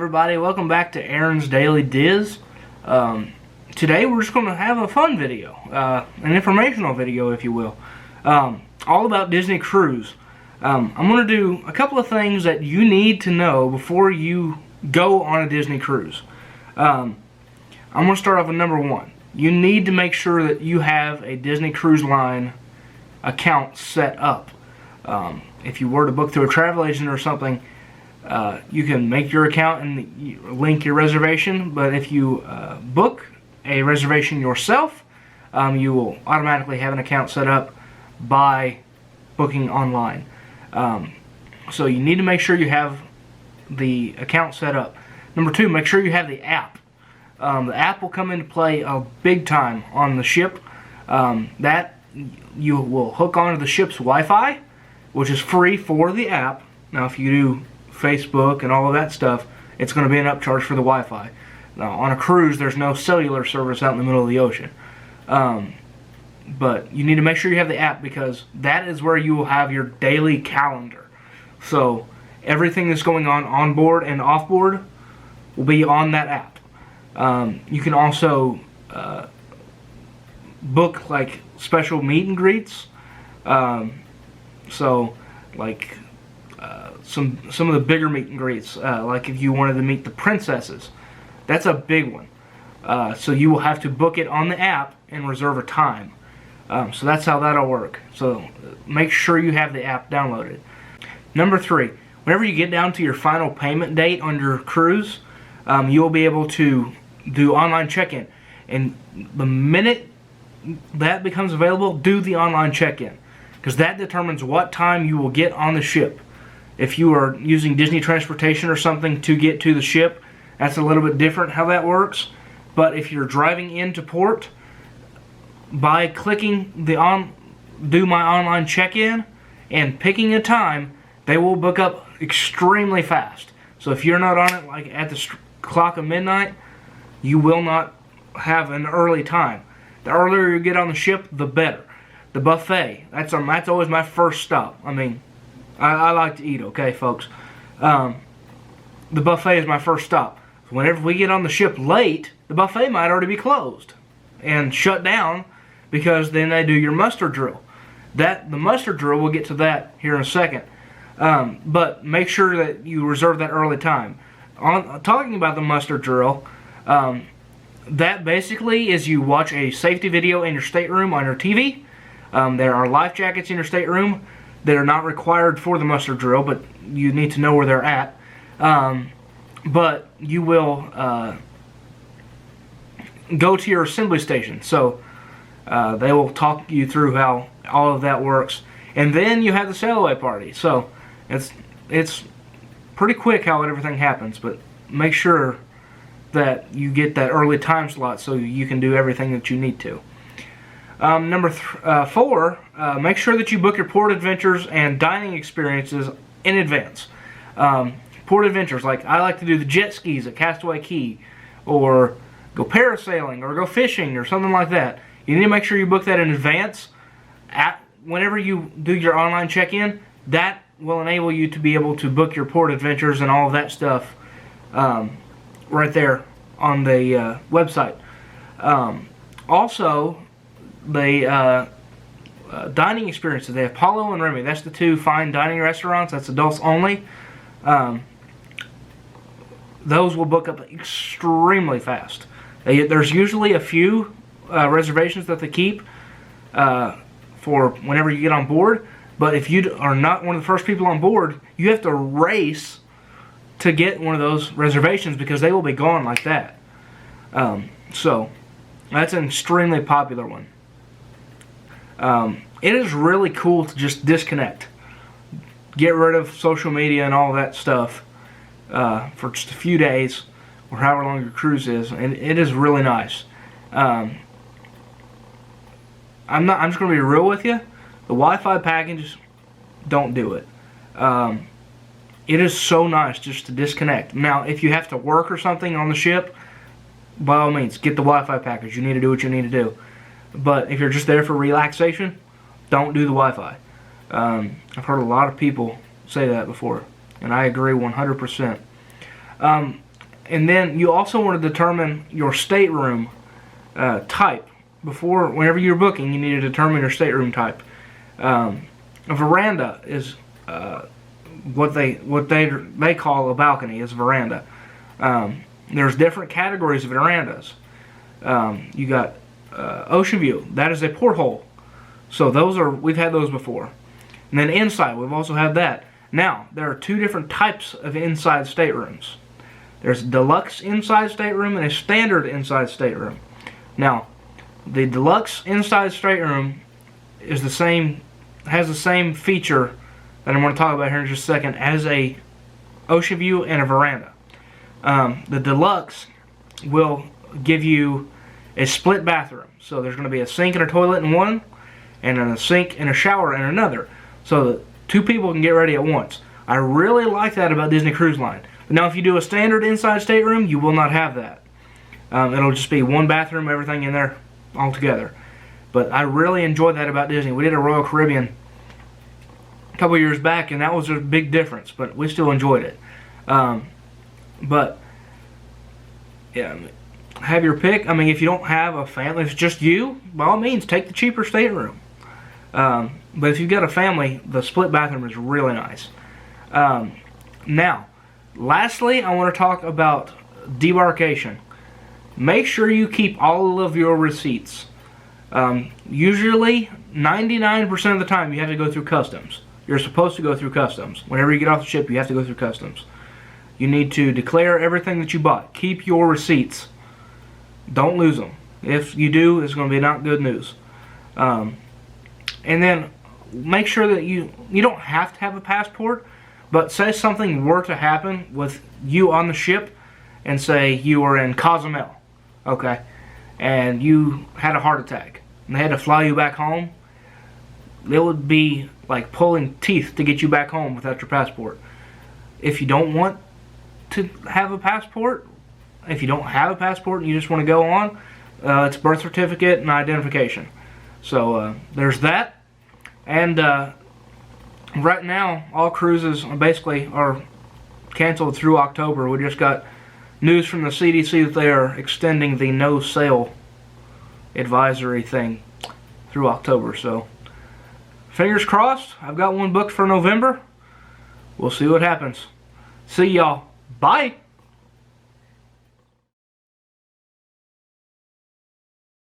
everybody, welcome back to Aaron's Daily Diz. Today we're just going to have a fun video, an informational video if you will, all about Disney Cruise. I'm going to do a couple of things that you need to know before you go on a Disney Cruise. I'm going to start off with number one. You need to make sure that you have a Disney Cruise Line account set up. If you were to book through a travel agent or something, you can make your account and link your reservation, but if you book a reservation yourself, you will automatically have an account set up by booking online. So you need to make sure you have the account set up. Number two, make sure you have the app. The app will come into play big time on the ship. That you will hook onto the ship's Wi-Fi, which is free for the app. Now if you do Facebook and all of that stuff, it's going to be an upcharge for the Wi-Fi. Now on a cruise there's no cellular service out in the middle of the ocean. But you need to make sure you have the app, because that is where you will have your daily calendar. So everything that's going on board and off board will be on that app. You can also book like special meet and greets. So like some of the bigger meet and greets, like if you wanted to meet the princesses, that's a big one. So you will have to book it on the app and reserve a time. So that's how that'll work. So make sure you have the app downloaded. Number three, whenever you get down to your final payment date on your cruise, you'll be able to do online check-in. And the minute that becomes available, do the online check-in, because that determines what time you will get on the ship. If you are using Disney Transportation or something to get to the ship, that's a little bit different how that works. But if you're driving into port, by clicking the do my online check-in and picking a time, they will book up extremely fast. So if you're not on it like at the clock of midnight, you will not have an early time. The earlier you get on the ship, the better. The buffet, that's always my first stop. I mean, I like to eat, okay, folks? The buffet is my first stop. So whenever we get on the ship late, the buffet might already be closed and shut down, because then they do your muster drill. The muster drill, we'll get to that here in a second. But make sure that you reserve that early time. Talking about the muster drill, that basically is you watch a safety video in your stateroom on your TV. There are life jackets in your stateroom that are not required for the muster drill, but you need to know where they're at. But you will go to your assembly station. So they will talk you through how all of that works. And then you have the sail away party. So it's pretty quick how everything happens, but make sure that you get that early time slot so you can do everything that you need to. Number four, make sure that you book your port adventures and dining experiences in advance. Port adventures, like I like to do the jet skis at Castaway Cay, or go parasailing, or go fishing, or something like that. You need to make sure you book that in advance. Whenever you do your online check-in, that will enable you to be able to book your port adventures and all of that stuff right there on the website. Also, the dining experiences, they have Apollo and Remy. That's the two fine dining restaurants. That's adults only. Those will book up extremely fast. There's usually a few reservations that they keep for whenever you get on board, but if you are not one of the first people on board, you have to race to get one of those reservations, because they will be gone like that. So that's an extremely popular one. It is really cool to just disconnect, get rid of social media and all that stuff for just a few days, or however long your cruise is, and it is really nice. I'm just going to be real with you. The Wi-Fi package, don't do it. It is so nice just to disconnect. Now, if you have to work or something on the ship, by all means, get the Wi-Fi package. You need to do what you need to do. But if you're just there for relaxation, don't do the Wi-Fi. I've heard a lot of people say that before, and I agree 100%. And then you also want to determine your stateroom type. Whenever you're booking, you need to determine your stateroom type. A veranda is what they call a balcony is a veranda. There's different categories of verandas. You got ocean view. That is a porthole. So we've had those before. And then inside, we've also had that. Now, there are two different types of inside staterooms. There's a deluxe inside stateroom and a standard inside stateroom. Now, the deluxe inside stateroom has the same feature that I'm going to talk about here in just a second as a ocean view and a veranda. The deluxe will give you a split bathroom. So there's going to be a sink and a toilet in one, and then a sink and a shower in another. So that two people can get ready at once. I really like that about Disney Cruise Line. But now if you do a standard inside stateroom, you will not have that. It'll just be one bathroom, everything in there all together. But I really enjoyed that about Disney. We did a Royal Caribbean a couple years back, and that was a big difference, but we still enjoyed it. But yeah, have your pick. I mean, if you don't have a family, if it's just you, by all means, take the cheaper stateroom. But if you've got a family, the split bathroom is really nice. Now, lastly, I want to talk about debarkation. Make sure you keep all of your receipts. Usually, 99% of the time, you have to go through customs. You're supposed to go through customs. Whenever you get off the ship, you have to go through customs. You need to declare everything that you bought. Keep your receipts. Don't lose them. If you do, it's going to be not good news. And then make sure that you don't have to have a passport, but say something were to happen with you on the ship, and say you were in Cozumel, okay, and you had a heart attack, and they had to fly you back home. It would be like pulling teeth to get you back home without your passport. If you don't want to have a passport, if you don't have a passport and you just want to go on, it's birth certificate and identification. So there's that. And right now, all cruises basically are canceled through October. We just got news from the CDC that they are extending the no sail advisory thing through October. So fingers crossed. I've got one booked for November. We'll see what happens. See y'all. Bye.